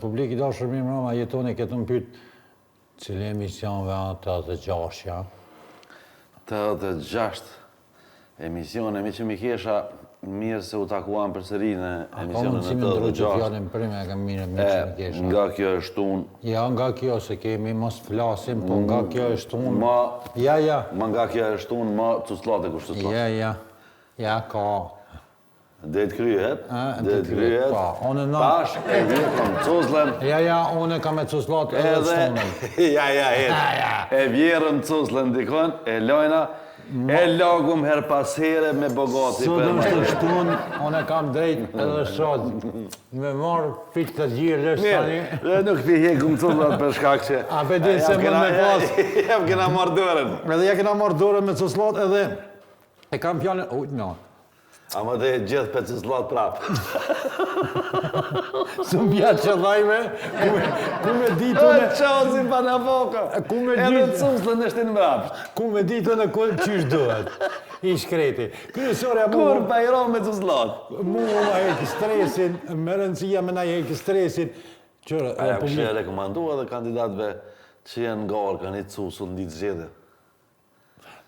Publik I dashur mirë mbrëma, jetoni këtë më pyet cili emisionve anë 86 ja? 86 emisione, mi që mi kesha mirë se u takuan përsëri në emisionin e 86. Fjallin prime e kam mirë që mi kesha. Nga kjo është unë. Ja, nga kjo se kemi mos flasim, po nga kjo është unë. Ja. Ma nga kjo është unë, ma cuslate kushtu të Ja. Ja, ka. Dhe të kryet. Dhe të kryet. Tash e vjetëm cuslen. Ja, unë kam e cuslat edhe stonën. Ja, e vjerëm cuslen dikon, e lojna, e lagum her pas here me bogati për më. Sot është shtunë, unë kam drejt edhe sot. Me marë fit të gjirë është tani. Mirë, nuk pi hekum cuslat për shkak që... A pe din se më me pas. Jem kena marrë dorën. Edhe ja kena marrë dorën me cuslat edhe... E kam fjallin... no. A më dhe gjithë për cuslat prapë. Së mbja që dhajme, ku me ditën e... Qozi pa në foka. Edhe cuslën është në mrapë. Ku me ditën e kullë qysh dohet. I shkreti. Kryesore mu... Kur pa I ro me cuslat? Mu ma heki stresin, me rëndësia me na heki stresin. Aja kështë e rekomandu edhe kandidatve që jenë nga orë kanë I cusull në ditë zgjede.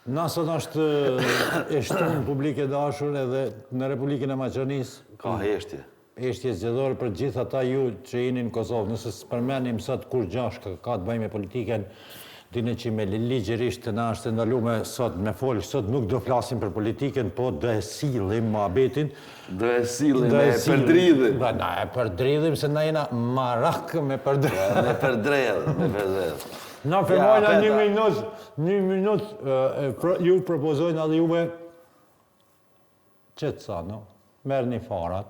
Nasët është e shtunë publike dashur edhe në Republikën e Maqedonisë. Ka heshtje. Heshtje zgjedhore për gjithë ata ju që jeni në Kosovë. Nëse s'përmenim sot kur gjash ka të bëjmë me politiken, dine që me ligjërisht të na është ndalume sot me folë, sot nuk do flasim për politiken, po do e sillim mohabetin. Do e sillim me përdridhim. Na e përdridhim se na jena marak me përdridhim. Me përdredh. Na fillojna një minut, ju propozojnë edhe juve qëtë sa, no? Merë një farat,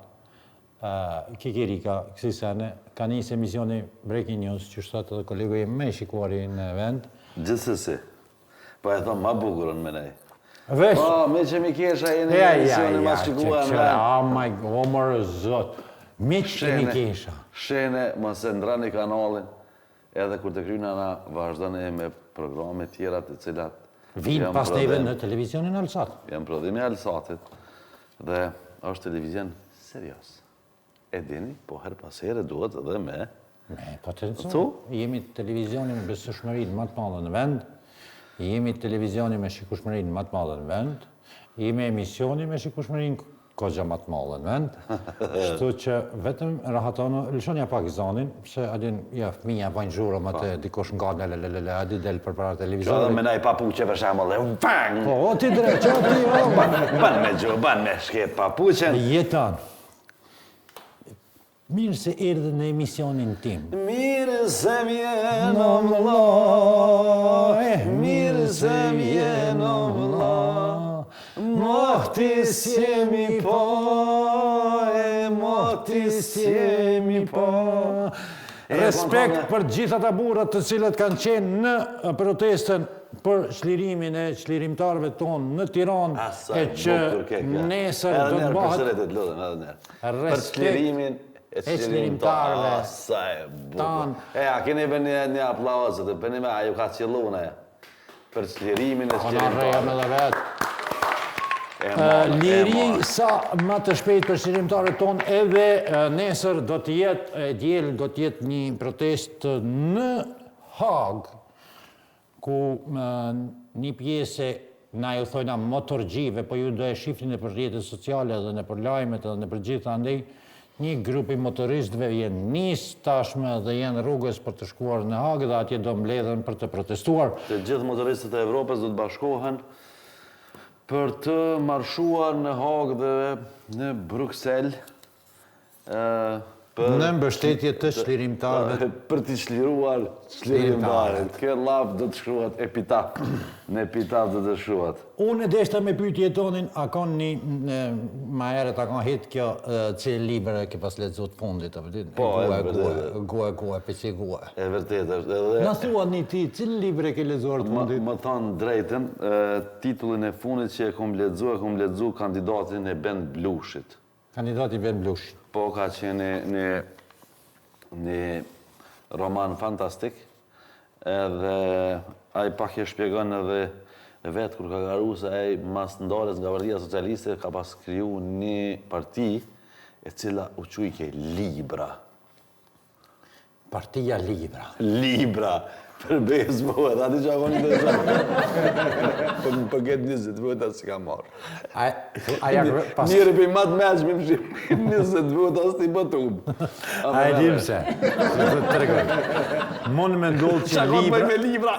Kikirika, kësi sene, ka njësë emisioni Breaking News, që shtatë edhe kolegu e me shikuari në vend. Gjithsesi, po e thonë ma bukurën me nej. Vesh? Po, me që mi kesha e një emisioni ma shikuar në vend. Oh my god, omër zot, me që mi kesha. Shene, mos e ndrani kanalin. Edhe kur të kryna na vazhdojnë me programe tjera të cilat... Vinë pas neve në televizionin Alsat. Jam prodhimi Alsatit dhe është televizion serios. E dini, po her pas here duhet edhe me... Po të nëcu, jemi televizionin me besueshmërinë më të madhe në vend, jemi televizionin me shikueshmërinë më të madhe në vend, jemi emisioni me shikueshmërinë kogja më të madhe në vend, shtu që vetëm rahatono, lëshonja pak zonin, se adin, ja, fëmija bajnë zhurë, ma të dikosh nga lelelele, adi del për para televizorit. Që edhe me naj papuqe për shemë dhe bang! Po, o ti drejt, që ti, o, ban me gjo, ban me shket papuqen. Jetan, mirë se erdhe në emisionin tim. Mirë se vjen o vllai, mirë se vjen o vllai. Mohtis jemi po, mohtis jemi po. Respekt për gjithë ata burrat të cilët kanë qenë në protestën për çlirimin e çlirimtarëve tonë në Tiranë, e që nesër do të bëhet për çlirimin e çlirimtarëve. Sa e bukur. A keni vënë një aplauz të bëni me ajo ka qelluar për çlirimin e çlirimtarëve. Liri sa më të shpejt për çlirimtarët tonë, edhe nesër do të jetë, diel do të jetë një protest në Hag, ku një pjesë na ju thojna motorgjive, po ju do e shifni në për rrjetet sociale dhe në për lajmet dhe në për gjithë andej, një grupi motoristëve jenë nis tashme dhe jenë rrugës për të shkuar në Hag dhe atje do mbledhen për të protestuar. Të gjithë motoristët e Evropës do të bashkohen për të marshuar në Hag dhe në Bruxelles në mbështetje të çlirimtarëve. Për të çliruar çlirimtarët. Kjo llaf do të shkruhet epitaf. Në epitaf do të shkruhet. Unë deshta me pyetje jetonin, a kanë një ma herët a kanë hit kjo cilë libër ke pas lexuar të fundit apo ditë? Po, Gua, PC Gua. E vërtetë është. Na thuani ti, cilë libër e ke lexuar të fundit? Më thonë drejtën, titullin e fundit që e kom lexuar kandidatin e Ben Blushit. Kandidati Ben Blushit. Po, ka qenë një roman fantastik, edhe ai pak e shpjegon edhe vetë kur ka garu se ai mas ndarjes nga Partia Socialiste ka pas kriju një parti e cila u quajke Libra. Partia Libra. Libra, për bezbohet, ati që akon një të për këtë 20 vota si ka marrë. Njëri për matë meqë me më 20 vota së t'i bëtum. A e dim se, të regoj. Mund me ndollë që Libra...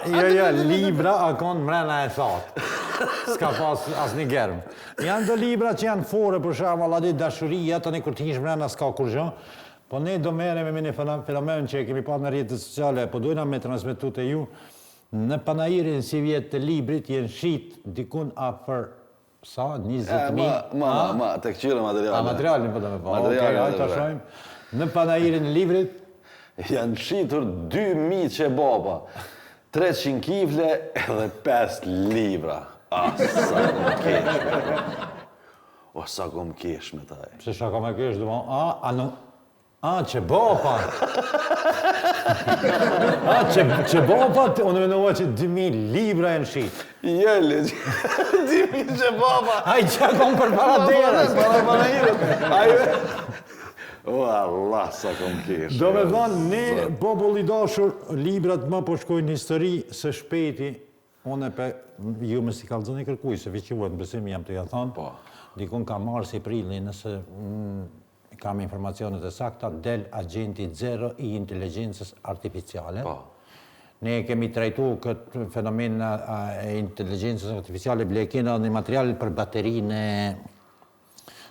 Libra akon mrena e thatë. S'ka pas as një germë. Janë do Libra që janë fore, për shembull, atë dashuria, tani kur t'i mrena s'ka kur gjë. Po ne do merrem me një fenomen që kemi pasur në rrjetet sociale, po dojna me transmetu te ju, në panajirin si vjet të librit jenë shit dikun afër sa 20.000. Ma, tek qyre materiale. Materialin po do me pa. Okej, hajde ta shohim. Në panajirin e librit janë shitur 2.000 qebaba, 300 kifle edhe 5 libra. Sa kom kesh me ta. O sa kom kesh me ta. Pse sa kom kesh do që bopa! Që bopa, unë menova që 2.000 libra e në shqit. Jeli, 2.000 që bopa! Aj që kom për para derës! Para irët! O Allah, sa kom kesh. Do me thonë, ne, populli dashur, librat më po shkojnë histori së shpejti, unë ju me si kalzoni kërkuj, se vequat në besim jam të ja thonë, dikun ka marrë si prilli, nëse kam informacionet e sakta, del agenti 0 i inteligencës artificiale. Ne kemi trajtu këtë fenomen e inteligencës artificiale, blekina një material për baterinë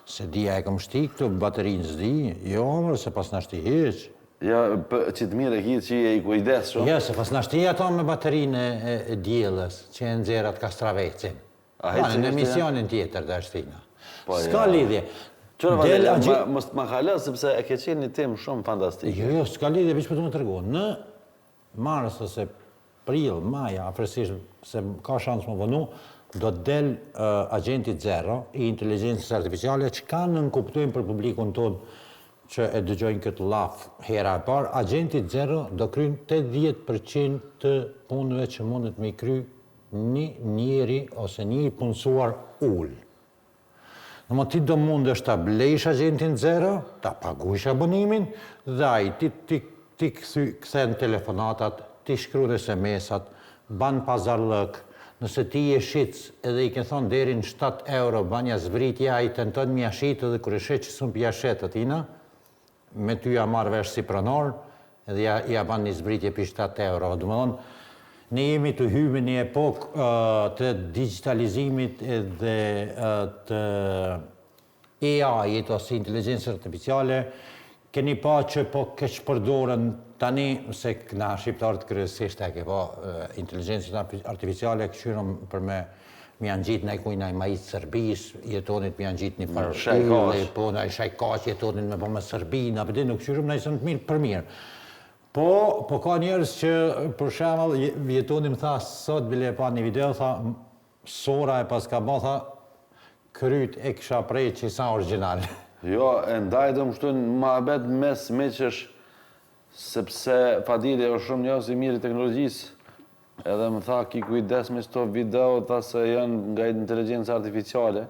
se dia e kom shti këtu, baterinë s'di, jo, mërë, se pas në shti hiq. Ja, që të mire hiq që i kujdes shumë? Ja, se pas në shti ato me baterinë e djelës, që e nëzerat kastravecin. Në emisionin tjetër dhe shtina. Ska lidhje. Qërë vëllë, mështë më kalë, sepse e ke qenë një temë shumë fantastike. Jo, s'ka lidhje, veç për të më të regu. Në mars ose prill, maja, afërsisht se ka shansë më vënu, do të del agenti 0 i inteligencës artificiale që ka nënkuptojnë për publikun tonë që e dëgjojnë këtë laf hera e parë. Agenti 0 do krynë 80% të punëve që mundet me i kry një njeri ose një punësuar ullë. Në më ti do mund është ta blejsh agentin 0, ta paguish abonimin, dhe ai ti këthen telefonatat, ti shkruan SMS-at, ban pazarlëk, nëse ti je shitës edhe i ke thonë deri në 7 euro banja zvritja, i tenton mja shitë edhe kërë shetë që sun pja shetë atina, me ty ja marrë vesh si pranor, edhe ja ban një zvritje për 7 euro. Dhe më thonë, ne jemi të hyme një epokë të digitalizimit dhe të AI-it ose inteligencës artificiale, keni pa që po keq përdoren tani, se na shqiptarët kryesisht e ke pa inteligencës artificiale, këshyrëm për me janë gjitë në kujna i majtë Sërbis, jetonit janë gjitë një farë ullë, po në shajkash jetonit me po me Sërbinë, apëti nuk këshyrëm në isën të mirë për mirë. Po ka njerës që, për shemëll, jetonim tha, sot bile e pa një video, tha, sora e pas ka ba, tha, kryt e kësha prej që sa original. Jo, e ndajtë më shtun ma bet mes meqesh, sepse Fadili është shumë njës i mirë i teknologjisë, edhe më tha, ki kujdes me qëto video, tha se janë nga inteligencë artificiale,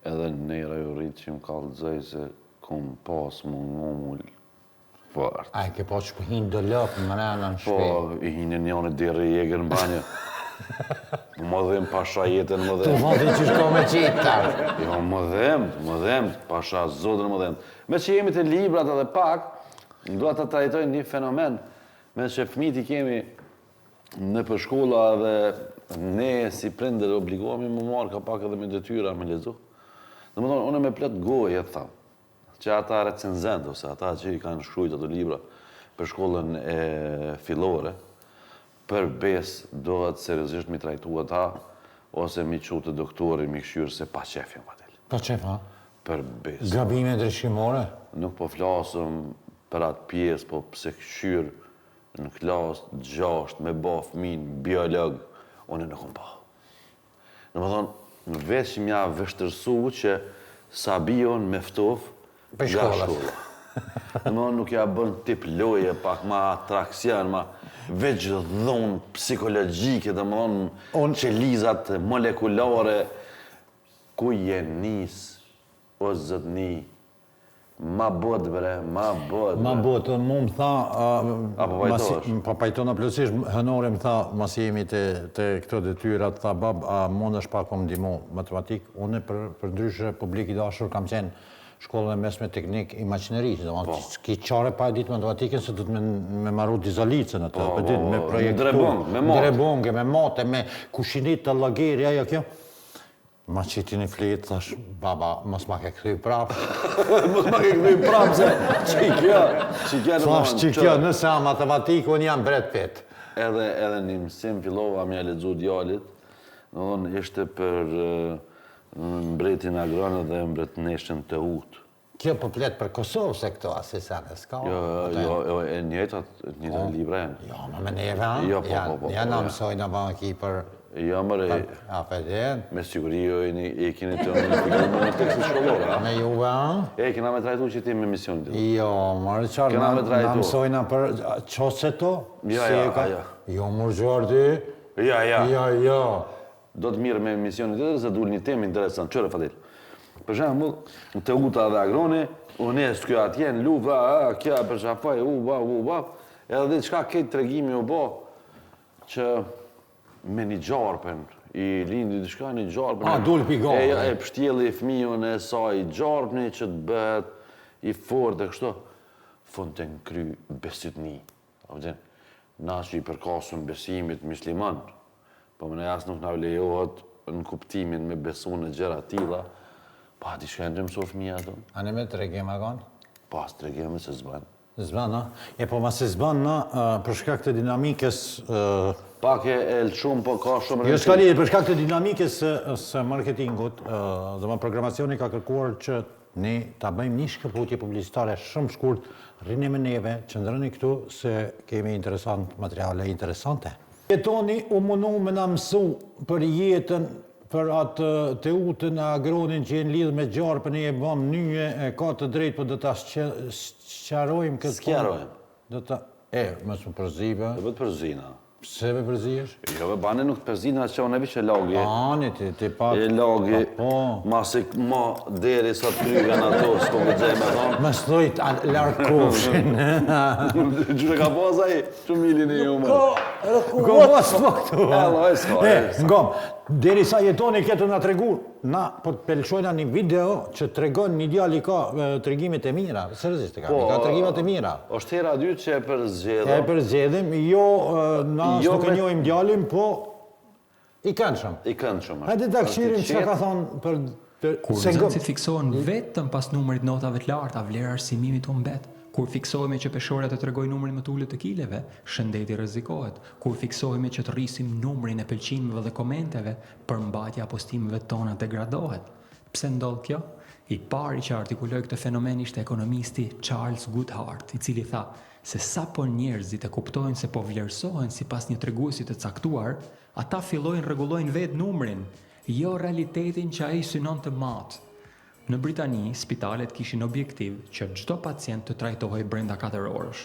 edhe nëjra ju rritë që më kallëzoj se kom pas më ngumull. A e ke po që pëhin do lopë më rana në shpe? Po, i hinë njënë dirë i eger në banjë. Më dhem pasha jetën më dhem. Tu më dhe që shko me qitë ta? Jo, më dhem, pasha zotën më dhem. Me që jemi të librat edhe pak, duhet të trajtojnë një fenomen, me që fëmijët i kemi në për shkolla dhe ne si prindër obligohemi më marë ka pak edhe me detyra me lezu. Dhe më thonë, unë me plët gojë e thamë, që ata recenzent, ose ata që i kanë shkrujt ato libra për shkollën e fillore, për besë dohet seriosisht mi trajtu ata, ose mi qutë doktori, mi këshyrë se pa qef jam patel. Pa qef, ha? Për besë. Gabime dreshimore? Nuk po flasëm për atë pjesë, po pse këshyrë në klasë 6 me ba fëmin, biolog, unë nuk më pa. Në më thonë, në veç që mja vështërsu që Sabion me ftofë, nga shkolla. Në më nuk ja bën tip loje, pak ma atraksion, ma veç dhonë psikologjike, dhe më thonë qelizat molekulare, ku je nis, o zëtni, Ma bot, bre, ma bot. Ma bot, mu më tha... Apo pajtohesh? Po pajtona plotësisht, hënore më tha, mas jemi të këto detyrat, tha bab, a mund është pak më ndihmu matematik, unë për ndryshe publik i dashur kam qenë shkollën e mesme teknik i maqinerisë, do ki qare pa e ditë matematikën se du të me marru dizalicën atë, për ditë, me projektu, drebonge, me mate, me kushinit të lageri, ajo kjo. Ma që ti një flitë, thash, baba, mos ma ke këthy prapë. Mos ma ke këthy prapë, se që kjo në thash që kjo, nëse a matematikë, unë jam bret pet. Edhe një mësim fillova me lexu djalit, në thonë, ishte për mbretin agronë dhe mbretneshën të utë. Kjo po flet për Kosovë se këto asisane s'ka? Jo, e njëjtat libra janë. Jo, ma me neve, Jo, po. janë mësojnë banki për... Jo, mëre... A, për din? Me siguri jo e kini të unifikuar me tekstit shkollor, a? Me juve, a? E, kena me trajtu që ti me misionit. Jo, mërë qarë, na mësojnë për qoseto? Ja. Jo, mërë Gjordi? Ja. Do të mirë me misionit të dhe se dull një temë interesant. Qërë, Fadil? Për shembull, të uta dhe agroni, unë e s'kjo atje në luva, kja për shafaj, edhe dhe qka këtë tregimi u bo, që me një gjarpen, i lindi të shka një gjarpen... A, dulë pigore. E pështjeli fëmijën e saj gjarpni që të bet i fort e kështu, fund të nkry besitni. Na që i përkasën besimit musliman, po më në jasë nuk në lejohet në kuptimin me besu në gjera tila, pa, di shka në mësor fëmija ato. A në me të regjem agon? Pas të regjem se zban. Zban, a? E po ma se zban, na, për shkak të dinamikës... Pak e lëshumë, po ka shumë rëndësi. Jo, s'ka lidhje, për shkak të dinamikës së marketingut, dhe ma programacioni ka kërkuar që ne ta bëjmë një shkëputje publicitare shumë shkurt, rrini me neve, qëndrëni këtu, se kemi materiale interesante. Jetoni u mundu me na mësu për jetën, për atë të utën e agronin që jenë lidhë me gjarpën e bëm njëje, e ka të drejtë, për dhe ta sqarojmë këtë... Skjarojmë. Mësë më përzive. Dhe bëtë përzina. Pse me përzijesh? Jo, bane nuk të përzina që unë e bishë e lagi. Ani, ti pak... E lagi, ma deri sa të kryven ato, s'ko këtë me thonë. Më stojt larkë kofshin. Gjure ka posa i, që milin e ju më. Ko posë po këtu. Ngom, deri sa jetoni këtë nga tregur, na po të pelshojna një video që tregon një djali ka tregimit e mira. Sërëzisht e ka tregimet e mira. Është hera dytë që e përzgjedhëm. E përzgjedhëm, jo na nuk e njojmë djalin, po i këndshëm. I këndshëm. Hajde ta këshirim që ka thonë për... Kur nxënësit fiksohen vetëm pas numrit notave të larta, vlera arsimimit u mbet. Kur fiksohemi që peshorja të tregoj numrin më të ulët të kileve, shëndeti rrezikohet. Kur fiksohemi që të rrisim numrin e pëlqimeve dhe komenteve, përmbajtja postimeve tona degradohet. Pse ndodh kjo? I pari që artikuloi këtë fenomen ishte ekonomisti Charles Goodhart, i cili tha se sa po njerëzit e kuptojnë se po vlerësohen sipas një treguesi të caktuar, ata fillojnë rregullojnë vetë numrin, jo realitetin që ai synon të matë. Në Britani, spitalet kishin objektiv që çdo pacient të trajtohej brenda 4 orësh.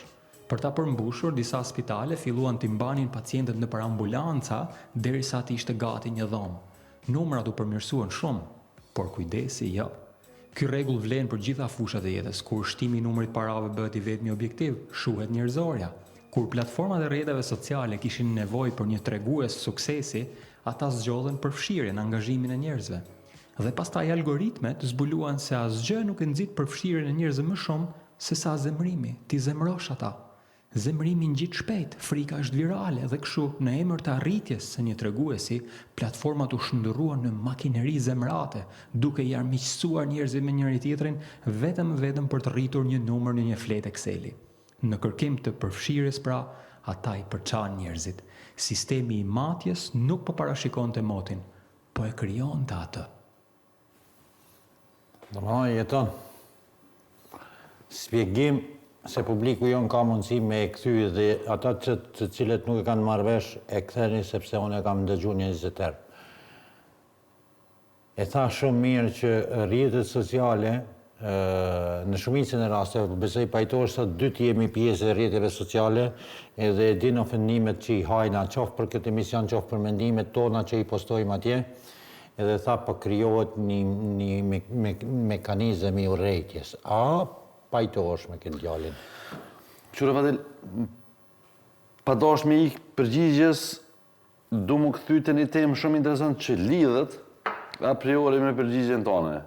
Për ta përmbushur, disa spitale filluan të mbanin pacientët nëpër ambulanca derisa të ishte gati një dhomë. Numrat u përmirësuan shumë, por kujdesi jo. Ky rregull vlen për gjitha fushat e jetës. Kur shtimi i numrit parave bëhet i vetmi objektiv, shuhet njerëzorja. Kur platformat e rrjeteve sociale kishin nevojë për një tregues suksesi, ata zgjodhen përfshirjen, angazhimin e njerëzve. Dhe pastaj algoritmet zbuluan se asgjë nuk e nxit përfshirjen e njerëzve më shumë se sa zemrimi, ti zemrosh ata. Zemrimi ngjit shpejt, frika është virale dhe kështu në emër të arritjes së një treguesi, platformat u shndërruan në makineri zemrate, duke i armiqësuar njerëzit me njëri tjetrin vetëm për të rritur një numër në një fletë Exceli. Në kërkim të përfshirjes pra, ata i përçan njerëzit. Sistemi i matjes nuk po parashikonte motin, po e krijonte atë. Do më jeton. Spjegim se publiku jonë ka mundësi me e kthy dhe ata të cilët nuk e kanë marrë vesh e ktheni sepse unë e kam dëgju 20 herë. E tha shumë mirë që rrjetet sociale në shumicën e rasteve, besoj pajtohesh sa 2 jemi pjesë e rrjeteve sociale edhe e din ofendimet që i hajna qoftë për këtë emision, qoftë për mendimet tona që i postojmë atje. Edhe tha po krijohet një mekanizëm i urrejtjes. A pajtohesh me këtë djalin? Qyre Fadil, pa dash me ikë përgjigjes, du më këthyte një temë shumë interesant që lidhet a priori me përgjigjen tone.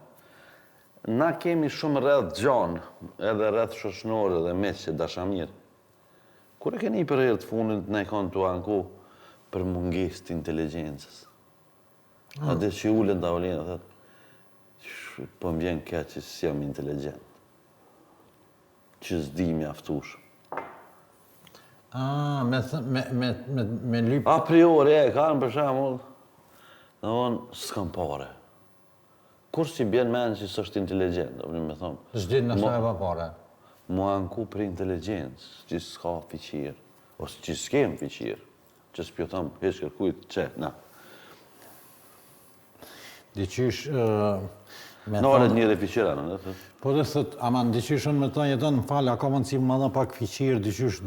Na kemi shumë rreth gjanë, edhe rreth shoqënorë dhe meqe, dashamirë. Kur e keni për herë të fundit ne kanë të anku për mungesë të inteligjencës? A dhe që ullën të avlinë, thëtë, po më vjen keq që s'jam inteligjent, që s'di mjaftush. Me lyp... A priori e kanë për shembull, në vonë s'kam pare. Kur si bjen menë që s'është inteligjent, do me thonë. S'din në sa e pa pare. Mu anku për inteligencë, që s'ka fiqirë, ose që s'kem fiqirë, që s'pjo thëmë, heq kërkujt, që, na. Diqysh... Në orët një dhe fiqira, në dhe? Po dhe thët, ama në diqysh unë me të jetën, më falë, a ka mundësi më dhe pak fiqirë, diqysh,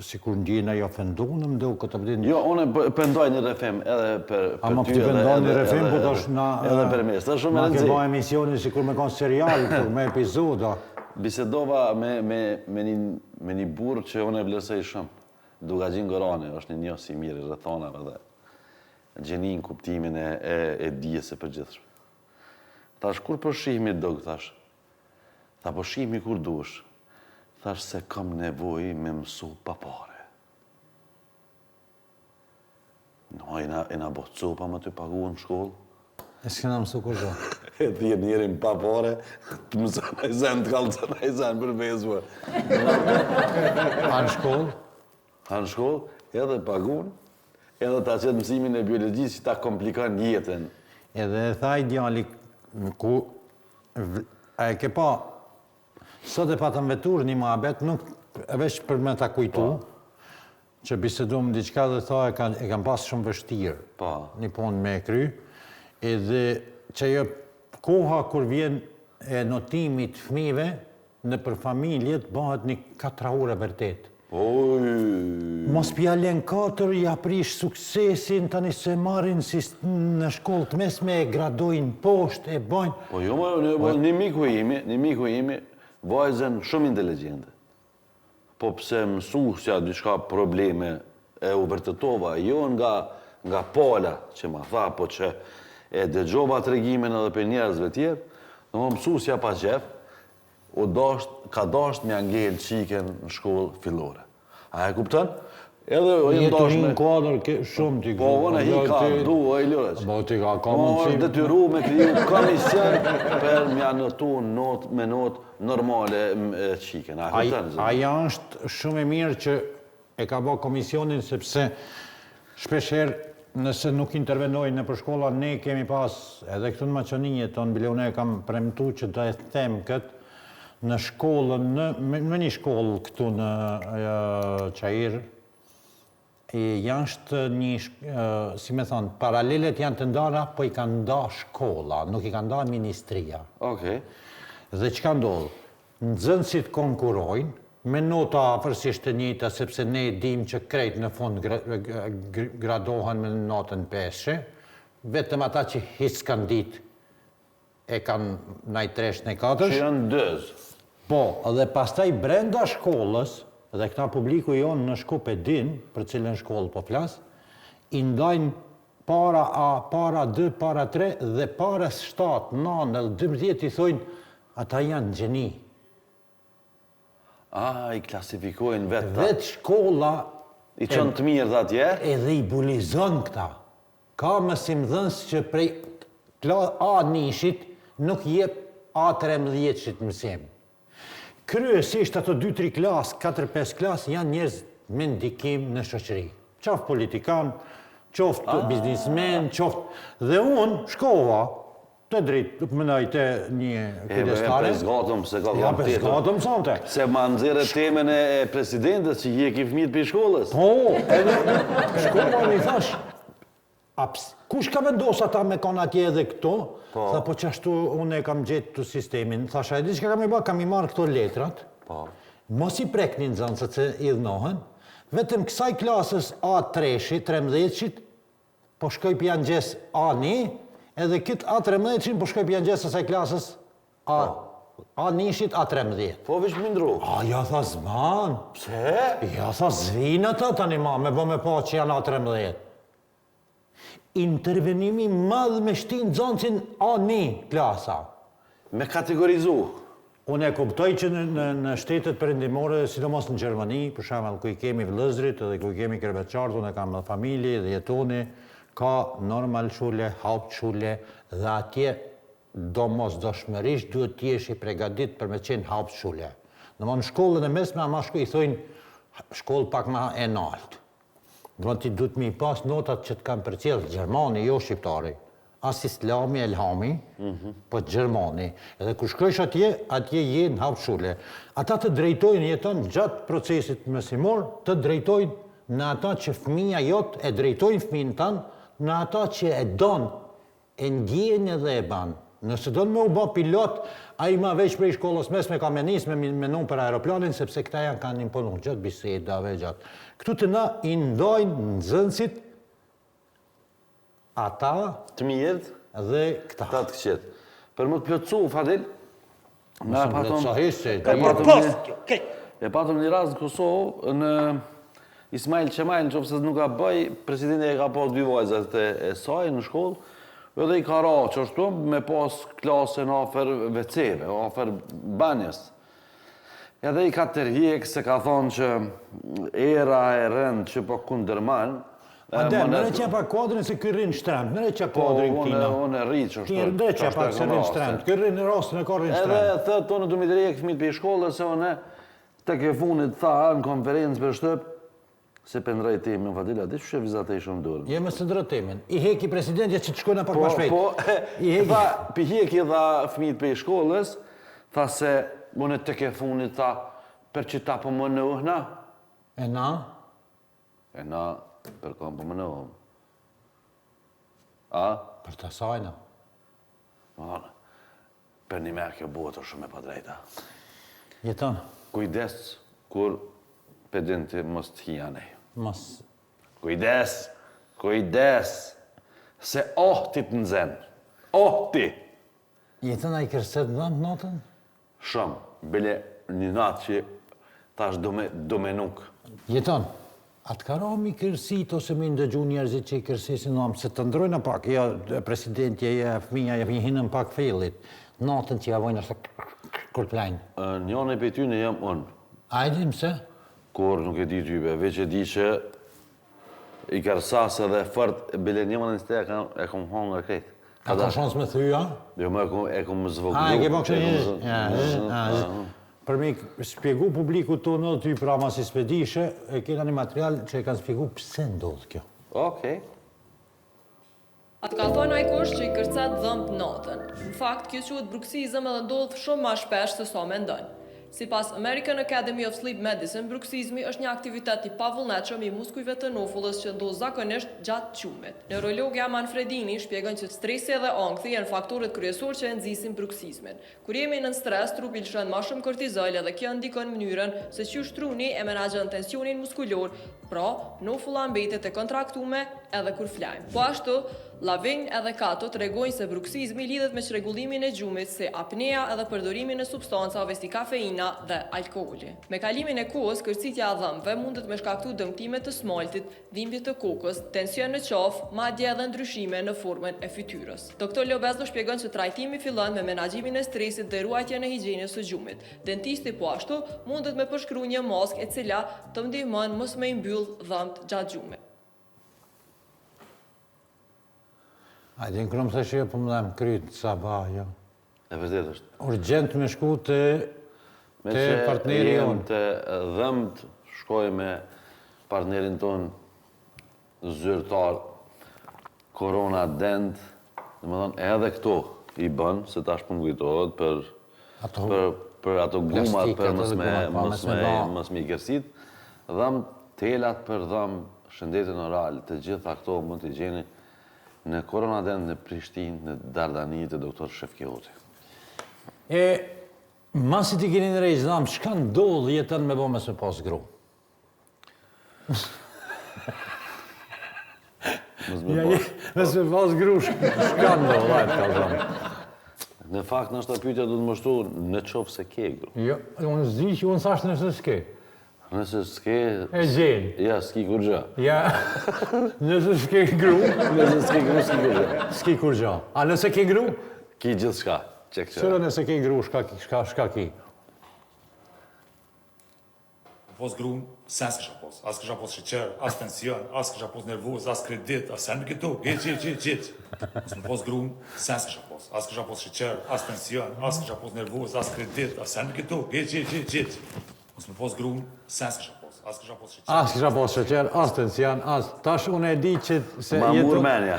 si kur ndjena i ofendunëm, dhe u këtë përdin... Jo, unë pëndoj një refem edhe për ty edhe... Ama për të pëndoj një refem, po tash na... Edhe për mes, të shumë e rëndzi. Na ke ba emisioni si kur me konë serial, kur me epizoda. Bisedova me një burë që unë e vlerësoj shumë. Dugajin Gorani, është një si mirë rrethonave dhe gjenin kuptimin e dijes e përgjithshme. Thash, kur po shihmi dog, thash? Tha, po shihmi kur dush. Thash, se kam nevoj me mësu pa pare. No, e na bo copa më të pagu në shkollë. E s'kena mësu kur do? E thje njerin pa pare, të mësën e zën, të kalësën e zën për vezua. A në shkollë? A në shkollë, edhe pagun, edhe ta qëtë mësimin e biologjisë që ta komplikan jetën. Edhe e thaj djali, ku... A e ke pa... Sot e patëm vetur një muhabet, nuk e veç për me ta kujtu, që bisedu më diqka dhe tha e kam pas shumë vështirë. Një punë me kry, edhe që jo koha kur vjen e notimit fmive, në për familjet bëhet një 4 ure vërtet. Mos pjalen 4, ja prish suksesin, tani se marrin si në shkollë të mesme, e gradojnë poshtë, e bajnë... Po jo, një miku imi, vajzën shumë inteligjente. Po pse mësusja diçka probleme e u vërtetova, jo nga pala që ma tha, po që e dëgjova tregimin edhe për njerëzve tjerë, në mësusja pa qef, ka dasht me angel qiken në shkollë fillore. A e kuptën? Edhe jetu një në kuadrë shumë t'i po, unë hi ka, du, e lërëq. Po, t'i ka mundësim. Po, detyru me kriju komision për mja nëtu me notë normale qiken. A e kuptën? Aja është shumë e mirë që e ka bo komisionin, sepse shpesher nëse nuk intervenojnë në për shkolla, ne kemi pas, edhe këtu në Maqoninje tonë, bile une kam premtu që da e them këtë, në shkollën, në një shkollë këtu në Qajirë, janë një, si me thonë, paralelet janë të ndara, po i kanë nda shkolla, nuk i kanë nda ministria. Okej. Dhe që ka ndodhë? Nxënësit konkurojnë, me nota afërsisht të njëjta, sepse ne dim që krejt në fund gradohen me notën 5, vetëm ata që hisë kanë ditë e kanë najtresh në 4. Që janë dëzë. Po, dhe pastaj brenda shkollës, dhe këta publiku jonë në Shkup e din, për cilën shkollë po flasë, i ndajnë para A, para 2, para 3, dhe para 7, 9, 12 i thojnë, ata janë gjeni. I klasifikojnë vetë ta. Vetë shkolla... I qënë të mirë dhe atje? Edhe i bulizon këta. Ka mësim dhënës që prej A nishit nuk jep A13 mësim. Kryesisht ato 2-3 klasë, 4-5 klasë janë njerëz me ndikim në shoqëri. Qoftë politikan, qoftë biznismen, qoftë... Dhe unë shkova, të dritë, më najte një kujdestare. E pesgatëm se ka kam tjetër. Ja, pesgatëm sante. Se ma nëzire temen e presidentës që je ki fëmijët për shkollës. Po, edhe shkova një thash, kush ka vendos ata me kanë atje edhe këto? Tha, po qashtu unë e kam gjetë të sistemin. Thasha, e di që kam i ba, kam i marrë këto letrat. Mos i prek një nëzënësët se i dhënohen. Vetëm kësaj klasës A3, 13, po shkoj për janë gjesë A1, edhe këtë A13 po shkoj për janë gjesë asaj klasës A nishit, a 13. Po veç mindru. A, ja tha zman. Pse? Ja tha zvinë ata tani ma, me bo me pa që janë a 13. Intervenimi madh me shtin zoncin A1 klasa. Me kategorizu. Unë e kuptoj që në shtetet perëndimore, sidomos në Gjermani, për shembull ku i kemi vëllezrit edhe ku i kemi kërbeçartë, unë kam familje dhe jetoni, ka normal shule, Hauptschule dhe atje domosdoshmërisht duhet të jesh i përgatitur për me qenë Hauptschule. Domthonë shkollën e mesme ama i thojnë shkollë pak më e lartë. Domthonë ti duhet mi pas notat që të kanë përcjell gjermani, jo shqiptari. As islami, elhami, po gjermani. Edhe kur shkojsh atje je në Hauptschule. Ata të drejtojnë, jeton gjatë procesit mësimor, të drejtojnë në ata që fëmija jot e drejtojnë fëmijën tanë, në ata që e donë, e ndjen edhe e banë. Nëse donë me u bë pilot, a i ma veç prej shkollës mesme ka menis me menon për aeroplanin, sepse këta janë kanë imponu gjatë bisedave gjatë. Këtu të na i ndojnë nxënësit ata Të mirët dhe këta. ta të këqet. Për më të plotësu, Fadil, e patëm një rast në Kosovë, në Ismail Qemajl, që pëse nuk ka bëj, presidenti e ka pas 2 vajzat e saj në shkollë, edhe i ka ra që është me pas klasën afer WC-ve, afer banjes. Edhe i ka tërhjek se ka thonë që era e rënd që po kundërman. Adem, nëre që pa kodrin se kërrin shtremt, nëre që kodrin këtina. Unë e rritë që është. Nëre që pa se rrin shtremt, kërrin në rastën e korrin Edhe shtremt. thëtë, unë du mi të rejek fëmit për i shkollë, se unë të ke funit tha në konferencë për shtëp, se për ndrejtimi, në Fadila, di që shë vizate i shumë durën. Je më së ndrejtimin. I heki presidentja që të shkojnë pak ma shpejt. Tha, për heki dha fëmit për i shkollës, tha se unë të ke funit tha, për që ta për më në uhna. E na? E na, për kam për më në uhna. A? Për të sajna. Për një me kjo botë shumë e pa drejta. Jeton. Kujdes kur pedinti mos të hijanej. Mos. Kujdes, se ohtit në zemë. Ohti! Jeton a i kërset në natën? Shumë, bile një natë që tash do me nuk. Jeton. Atë ka rami kërsit ose mi ndëgju njerëzit që i kërsesin namë, se të ndrojnë pak, ja presidentja, ja fëmija, ja hinën pak fejlit, natën që ja vojnë është kërplajnë. Njën e për ty në jam unë, Ajdi mëse? kur nuk e di tybe, veç e di që i kërsasë edhe fërt, bile një më në niste e kom hongër krejt. A ka shansë me thyja? Jo, më e kom zvoglu. A, e ke pak që për me shpjegu publiku tonë dhe ty pra ma si spedishe, e kena një material që e kanë shpjegu pëse ndodhë kjo. Okej. Atë ka thonë ajkosh që i kërcat dhëmp natën. Në fakt, kjo quhet bruksizëm edhe ndodhë shumë ma shpesh se sa mendojnë. Sipas American Academy of Sleep Medicine, bruksizmi është një aktivitet i pavullnetshëm i muskujve të nofullës që ndodh zakonisht gjatë qumit. Neurologja Manfredini shpjegon që stresi dhe ankthi janë faktorët kryesorë që e nxisin bruksizmin. Kur jemi në stres, trupi lëshon më shumë kortizol dhe kjo ndikon mënyrën se çu truni e menaxhon tensionin muskulor, pra nofulla mbetet e kontraktuar edhe kur flajmë. Po ashtu, Laving edhe Kato tregojnë se bruksizmi lidhet me çrregullimin e gjumit, si apnea edhe përdorimin e substancave si kafeina dhe alkooli. Me kalimin e kohës, kërcitja e dhëmbëve mundet me shkaktu dëmtime të smaltit, dhimbje të kokës, tension në qafë, madje edhe ndryshime në formën e fytyrës. Doktor Lobezdo shpjegon që trajtimi fillon me menaxhimin e stresit dhe ruajtjen e higjienës së gjumit. Dentisti po ashtu mundet me përshkruaj një maskë e cila të ndihmon mos me i mbyll dhëmbët gjatë gjumit. Ajde, në kërëm të shqe për më dhe më krytë sabah, jo. E vërtet është. Urgent me shku të partneri jonë. Të dhëmët, shkoj me partnerin tonë zyrtar, korona dent, dhe më thonë, edhe këto i bënë, se ta shpëngujtohet për ato gumat, për mës me i kërsit, dhëmët, telat për dhëmë, shëndetin oral, të gjitha këto mund të gjeni në korona dent në Prishtinë, në Dardani të doktor Shefkioti. Masi ti keni në rejtë dhamë, shka ndodhë jetën me bo me se pas gru? Me se pas gru, shka ndodhë, ajtë ka dhamë. Në fakt, në është të pyetja du të më shtu në qofë se ke gru. Jo, unë zdi që unë thashtë nëse s'ke. Nëse s'ke... E gjenë. Ja, s'ki kur gjë. Ja, nëse s'ke gru. Nëse s'ke gru, s'ki kur gjë. S'ki kur gjë. A nëse ke gru? Ki gjithë shka. Qëra nëse ke gru, shka ki? Pos grum, sen s'kisha pos. As kisha pos sheqer, as tension, as kisha pos nervoz, as kredit, as sen me këtu. Hiq. Mos më pos grum, sen s'kisha pos. As kisha pos sheqer, as tension, as kisha pos nervoz, as kredit, as sen me këtu. Hiq. Mos më pos grum, sen s'kisha pos. As kisha pos sheqer. As kisha pos sheqer, as tension, as... Tash unë e di që... Ma mur menja.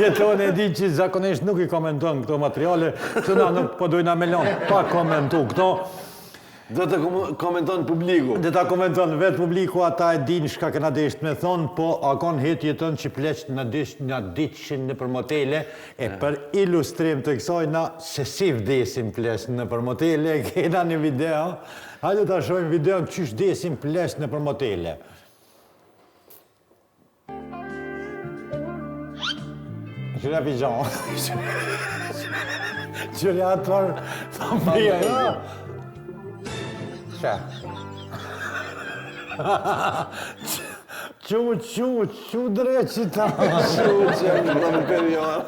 Jeton e di që zakonisht nuk i komenton këto materiale, që na nuk po dojna me lanë pa komentu këto. Do të komenton publiku. Dhe ta komenton vetë publiku, ata e din shka këna desht me thonë, po akon het jeton që pleqt në ditëshin në për motele, e për ilustrim të kësaj na se si vdesim pleqt në për motele, kena një video, hajde ta shojmë video në qysh desim pleqt në për motele. Qërja pijan. Qërja atër, të mbija, ja. Qa? Qu dreqi ta. Që më do më periora.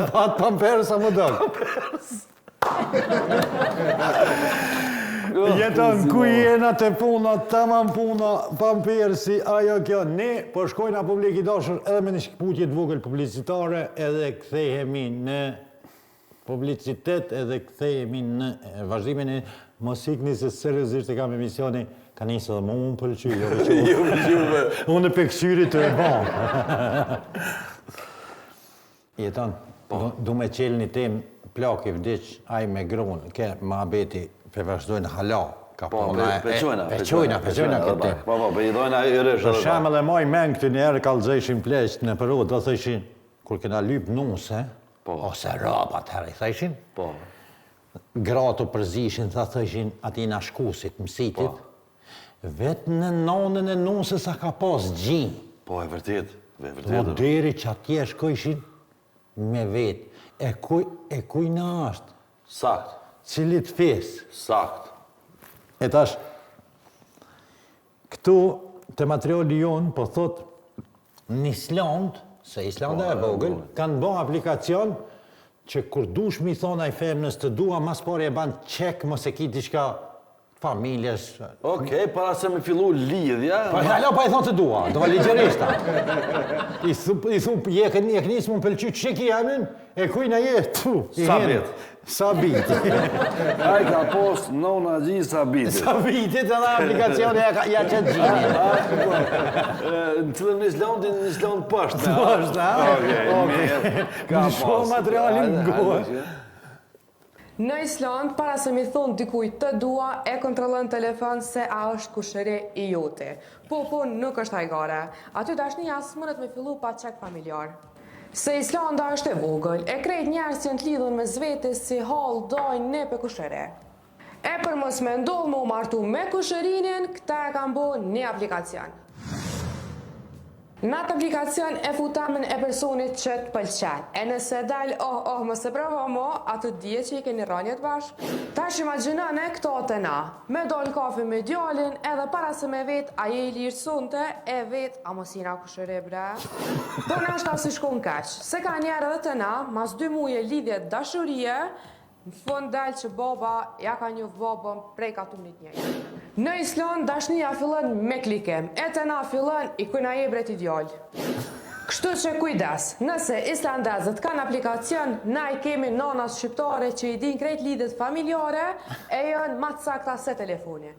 Pa të pamperë sa më dërë. Jeton ku jena të puna, tamam puna, pamperë si ajo kjo. Ne, po shkojna publik i dashur edhe me një shkputje të vogël publicitare, edhe kthehemi në publicitet, edhe kthehemi në vazhdimin e mos ikni se seriozisht e kam emisioni, ka njësë dhe më unë pëlqyre. Unë e pekësyri të e ban. Jeton, du me qelë një tem plaki vdiq, aj me grunë, ke ma beti pe vazhdojnë hala. Peqojna këtë tem. Po, pe i dojnë i rëshë. Për shemë dhe moj men këtë njerë kalëzëshin pleqt në përru, do thëshin, kur këna lyp nuse, ose rabat herë, i thëshin, grato përzishin, thëshin atina shkusit, mësitit, vetë në nonën e nusës a ka pas gjinë. Po, e vërtet. Mo deri që atje shkojshin me vetë. E kuj në ashtë? Sakt. Cilit fesë? Sakt. E tash, këtu të materiali jonë, po thot, në Island, se Islanda e vogël, kanë bo aplikacion që kur dush mi thona i femnës të dua, mas pari e banë qek, mos e ki diçka familjes. Okej, para se me fillu lidhja... Pa i thonë të dua, do va ligjerishta. I thu, je kënisë më pëlqy që ki jamin, e kujna je, Sabit. Sabit. Aj ka post nona gji Sabitit. Sabitit edhe aplikacioni ja qëtë gjini. Në cilën në Island pashtë. Pashtë, ha? Okej, Në shumë materialin në gohë. Në Island, para se mi thonë dikuj të dua, e kontrollon telefon se a është kushëri i jote. Po, nuk është hajgare. Aty dashnia s'mëret me fillu pa qek familjar. Se Islanda është e vogël, e krejt njerës që në të lidhën me zvete si hall dojnë ne për kushëri. E për mos me ndohë më martu me kushërinin, këta e kam bo një aplikacion. Në atë aplikacion e futamën e personit që të pëlqen. E nëse dalë, mos e bravo mo, atë dje që i keni ranjet bashkë. Tash imagjinone këto të na. Me dollë kafe me djallin, edhe para se me vet, a je i lirësunte, e vet, a mos jina kushëre bre. Po në është asë shkon kaq. Se ka njerë edhe të na, mas 2 muje lidhjet dashurie, në fund dalë që baba ja ka një babën prej katunit njëjtë. Në Island dashnia fillon me klikim, e të na fillon i kujna jebret i djallë. Kështu që kujdes, nëse islandezët kanë aplikacion, na i kemi nanas shqiptare që i din krejt lidhjet familjare, e janë ma të sakta se telefoni.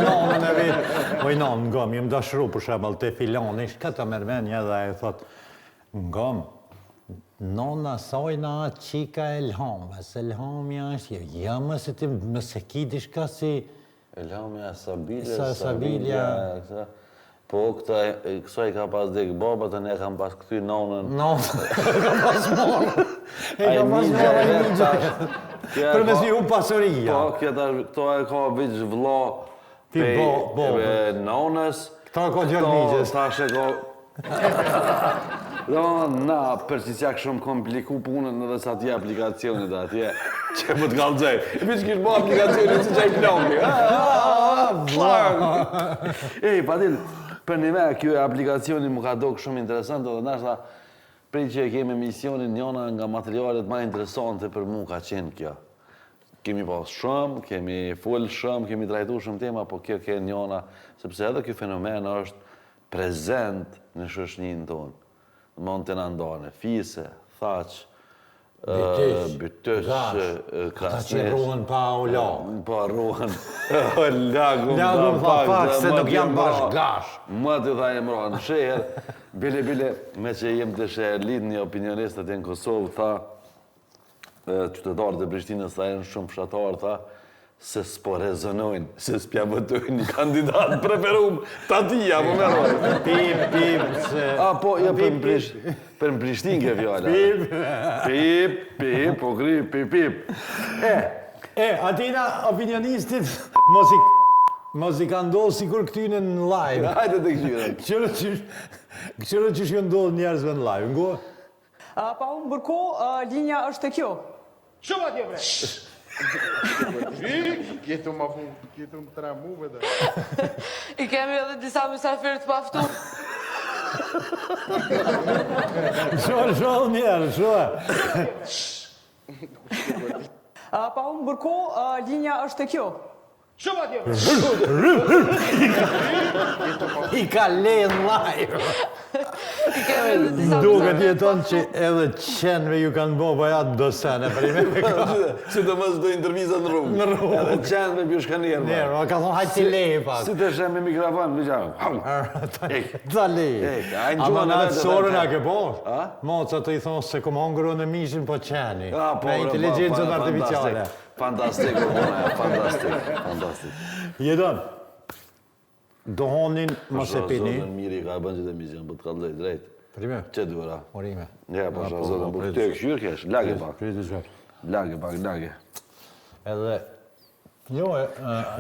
Nanën e vetë, oj nanë ngëm, jem dashru për shemëll të filani, këta mërmenja dhe e thot, ngëm, nona sajna qika Elhamve, se Elhamja është, ja mëse ti mëse ki dishka si... Elhamja, Sabilja. Sabilja, po kësaj ka pas dek babat, e ne kam pas këty nonën. Nonën, ka pas morë. E ka pas morë e një gjë. Për mes një hu pasoria. Po, këto e ka vëq vla Ti nonës. Këta ka gjallë migjes. Tash e ka... Na, për që qak shumë kompliku punën edhe sa t'je aplikacionit atje, që më të kalëgjaj. E për që kishë bo aplikacionit që qaj klomi. Ej, Patil, për një me, kjo aplikacioni më ka dokë shumë interesant, edhe nashta, prej që kemi misionin njona nga materialet ma interesante për mu ka qenë kjo. Kemi pas shumë, kemi full shumë, kemi trajtu shumë tema, po kjo ke njona, sepse edhe kjo fenomen është prezent në shoshnin tonë. Mund të nëndone, fise, thaq, bytësh, Ata që krasnesh. ruhen pa o lagë. Pa ruhen, lagum Lagum dha pak, se më nuk jam t'jem bash ra. gash. Më të tha jem ra në shërë, bile, me që jem të shërlit një opinionistët e në Kosovë, tha, qytetarët e Prishtinës tha janë shumë fshatarë, tha, se s'po rezonojnë, se s'pja votojnë një kandidat preferum të atia, po me rojë. Pip, se... Po, ja, për në Prishtinë ke fjalla. Pip, po kri, pip. Atina opinionistit mos i ka ndodhë si kur këtyne në live. Hajde të këshyre. Këqyre që shkë ndodhë njerëzve në live, ngo? Pa unë bërko, linja është të kjo. Shumë atje bre! Kjetu më tre muve dhe. I kemi edhe disa mysafirë të paftu. Shoh njerë, shoh. Pa unë bërko, linja është të kjo. Shumë atje bre! I ka lejnë live. I kemi edhe disa Duke t'jeton që edhe qenve ju kanë bo bajat do sene për ime. Si të mësë do intervjizat në rrugë. Në rrugë. Edhe qenë me pjushka njerë. Njerë, ma ka thonë hajtë t'i lejë pak. Si të shem me mikrofon, në gjamë. Ta lejë. Ama në atë sorën a ke bosh? Moca të i thonë se kom hongru në mishin po qeni. Me inteligencën artificiale. Fantastik. Jeton, dohonin mos e pini. Zotën miri ka bën që të mision, po të kalëzaj drejt. Prime, Që duara? morime. Ja, po zotën, po të e këshyrë kesh, lage pak. Lage. Edhe, jo e,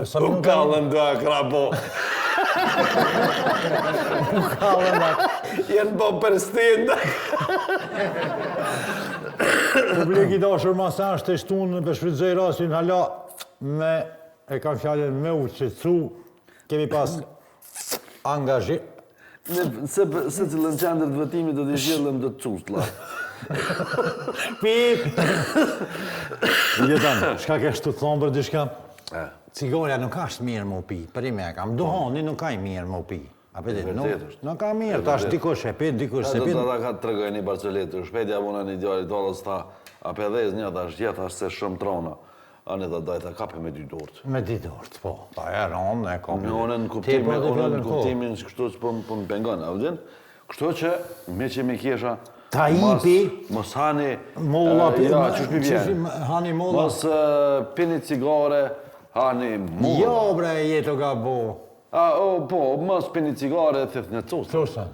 sa U minuta... kallën dhe akrapo. Jenë po për stinda. Publik i dashur masa është të shtunë për shfrytëzoj rastin hala me, e kam fjallën me u qëtësu, kemi pas angazhi. Se cilën qendër të vëtimit do t'i zhjellëm të custla. Pip! Jetan, shka kesh të thonë për dishka? Cigorja nuk ashtë mirë më pi, për i me kam, duhoni nuk ka i mirë më pi. A për ditë, nuk ka mirë, ta është dikush e pit, dikush se pit. Ta ka të tregoj një barcoletë, shpeti abona një djali talës ta, a pedhez një ta është gjithë ashtë se shumë trona. Anë edhe dajta kape me dy dorët. Me dy dorët, po. Ta e ronë, e kom. Në kuptimin që kështu që po më pengon, a vëdin? Kështu që me që me kjesha... Ta ipi... Mos hani... Molla, ja, qësh mi vjen? Hani molla... Mos pini cigare, hani molla. Jo, bre, jeto ka bo. Po, mos pini cigare, thith në custë. Custë.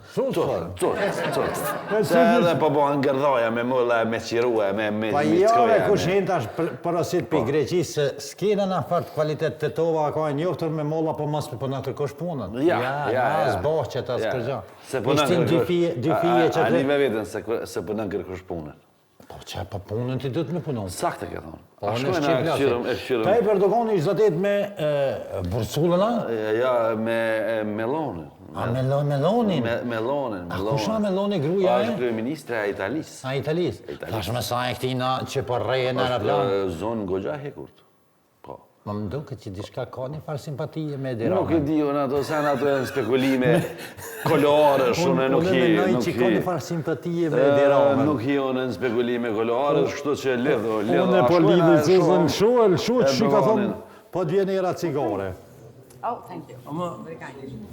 Se edhe po bo ngërdoja me mulla, me qirua, me Pa jave kush hintash përësit për Greqisë, se s'kina në fart kvalitet të tova, ka e njoftër me molla, po mos për në kërkosh punën. Ja. Zboh që ta s'kërgja. Se për në Ishtin dy fije që A të... një me vetën se për në kërkosh punën. Po që pa punën ti du të me punon. Sakte ke thonë. Po në Shqip lasë. Ta i Perdogani 28 me bursullëna? Ja, me melonin. A melonin? Melonin. A kusha meloni gruja e? është kryeministre a Italis. A Italis? Tash me sa e këtina që po rreje në aeroplan. Është zonë gogja hekurt. Po. Ma më duke që diçka ka një farë simpatije me Edi Ramën. Nuk e di unë ato, sen ato e në spekulime kolore, shumë nuk hi. Unë menoj që ka një farë simpatije me Edi Ramën. Nuk hi unë në spekulime kolore, shtu që lidhë. Unë e po lidhë të zëzën shu që ka thonë, po t'vjen era cigare. Oh, thank you. Ama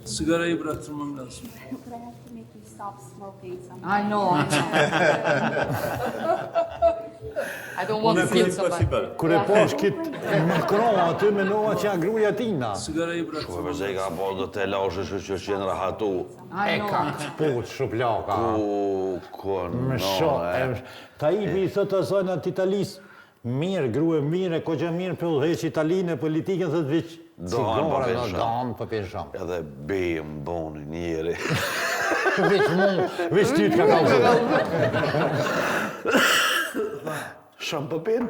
sigara i bıraktırmam lazım. But I have to make you stop smoking sometimes. I know. I don't want to feel so bad. Kër e posh kitë Macron aty me nova që a gruja tina. Sigara i bıraktırmam. Shkoj përzej ka po do të lashe që qenë rahatu. E ka këput shuplaka. Me Kono. Ta i bi thët të zënë atë Italis, mirë, grue mirë, ko që mirë për dheq Italinë, politikën thët vëqë. Cigare, donë për pesham. Edhe bejmë boni njeri. Veç ty të ka kallëzuar. Shumë pëpin?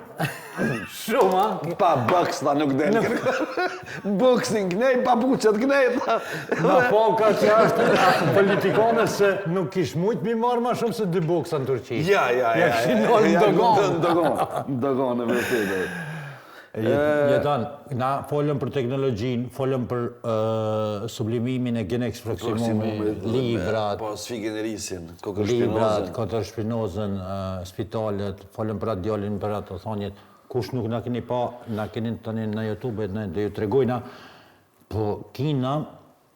Shumë, a? Pa boks ta nuk del. Boxing knej, pa buqet knej. Na po ka që është politikone se nuk kish mujt mi marrë ma shumë se 2 boksa në Turqi. Ja. Dogon. Dogon e vërtetë. Jetan, na folëm për teknologjin, folëm për sublimimin e gen eksproksimumit, librat, Po sfigën e risin, librat, kokërshpinozën, spitalet, folëm për atë djalin për ato thonjet, kush nuk na keni pa, na keni tani në YouTube, ne do ju tregojna, po Kina,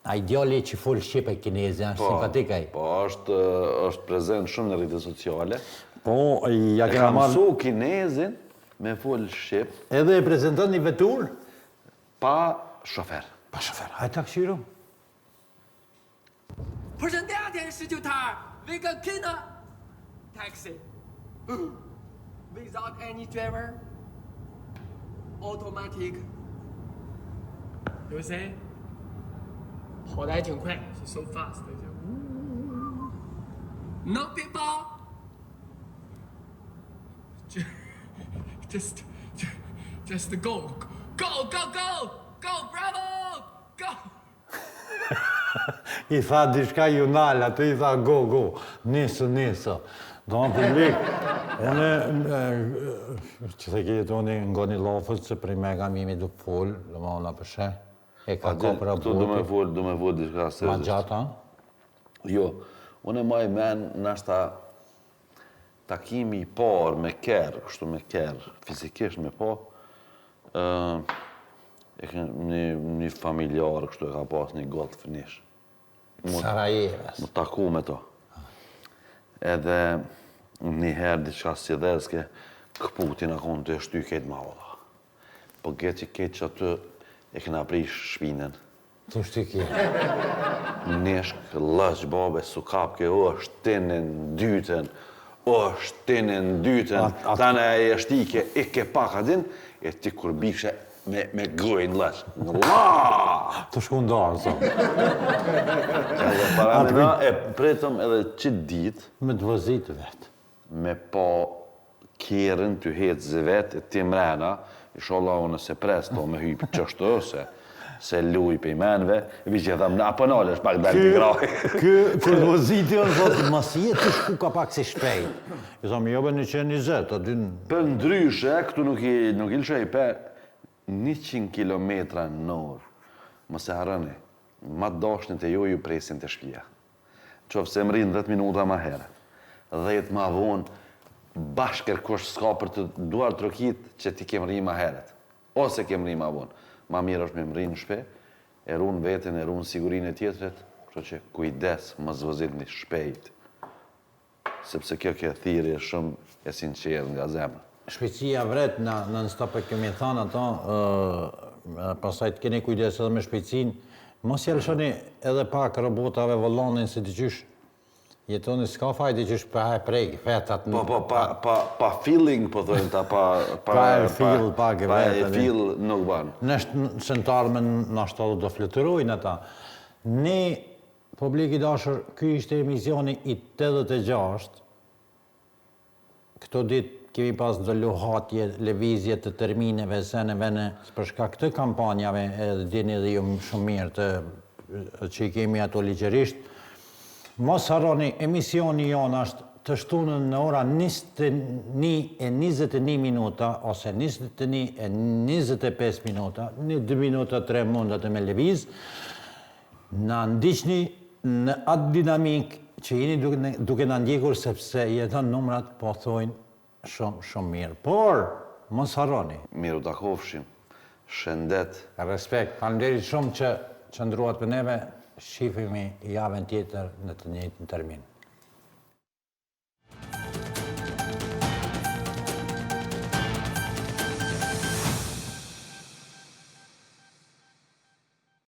ai djali që fol shqip e kineze, është simpatik ai. Po, është prezent shumë në rrjetet sociale. Po, ja E kena ka marrë mësu kinezin me fol shqip edhe e prezanton një vetur pa shofer. pa shofer. Hajde ta këshiru. Përshëndetje, shqiptar. Vegan Kina. Taxi. Without any driver. Automatic. 有谁？跑得还挺快，是 so fast 的。No people. Just go, bravo, go. I tha diçka junal, atë i tha go, nisë. Do në publik, une, që të kjetë unë nga një lafët, se prej me kam jemi duke fol, dhe ma ona përshe, e ka kopra Këtu du me fol diçka ma seriozisht. gjata, Jo, unë maj men nashta takimi i parë me kerë, kështu me kerë, fizikisht me po, një familjarë kështu e ka pas një gotë fënish. Sarajevës. Më taku me to. Edhe një herë diçka si dheske, këputin akon të shty ketë ma ola. Po ketë që aty e këna prish shpinën. Të shty kje. Neshk, lëq, babe, su kapke, është tinën dytën, tane e shtike, e ke paka din, e ti kur bifshe me gojnë lëq. Të shku ndarë, so. Edhe para me na, e pretëm edhe qitë dit, Me të vëzit vetë. me po kjerën të hetë zë vetë, e ti mrena, isholla unë se presto me hypë qështu, se luj pe i menve, e vi që thëmë, na pënale, është pak dalë të graj. Kër vëziti është thotë, mas jetë të shku ka pak si shpejt. I thëmë, jobe 120, aty në... Për ndryshe, këtu nuk i lëshej për 100 km në orë. Mëse harëni, ma dashnit e ju presin të shpia. Qofë se më rinë 10 minuta ma herë, 10 ma vonë, bashkër kush s'ka për të duar trokit që ti kem ri ma heret. Ose kem ri ma vonë. Ma mirë është me më rinë shpe, e runë vetën, e runë sigurinë e tjetëret, kështu që kujdes më zvëzit një shpejt. Sepse kjo thirrje shumë e sinqerë nga zemra. Shpejtësia vret në stop e kemi thanë ato, pasaj të keni kujdes edhe me shpejtësin, mos jelëshoni edhe pak robotave volanin se të qysh, jetoni s'ka fajti qysh pa e prej, fetat në... Pa feeling, po thojnë ta, Pa e feel, pak e vetë. Pa e feel nuk banë. Nështë sëntarme në ashtë do fluturojnë ata. Ne, publik i dashur, ky ishte emisioni i 86, këto ditë kemi pas do luhatje, levizje të termineve, seneve në përshka këtë kampanjave, edhe dini dhe ju shumë mirë që i kemi ato ligjerisht. Mos harroni, emisioni jonë është të shtunën në ora 21:21 minuta, ose 21:25 minuta, 2 minuta 3 mundat e me leviz, në ndiqni në atë dinamik që jeni duke në ndjekur, sepse jetën numrat po thojnë shumë mirë. Por, mos harroni. Miru takofshim, shëndet. Respekt, faleminderit shumë që ndruat për neve, shifimi javën tjetër në të njëjtin termin.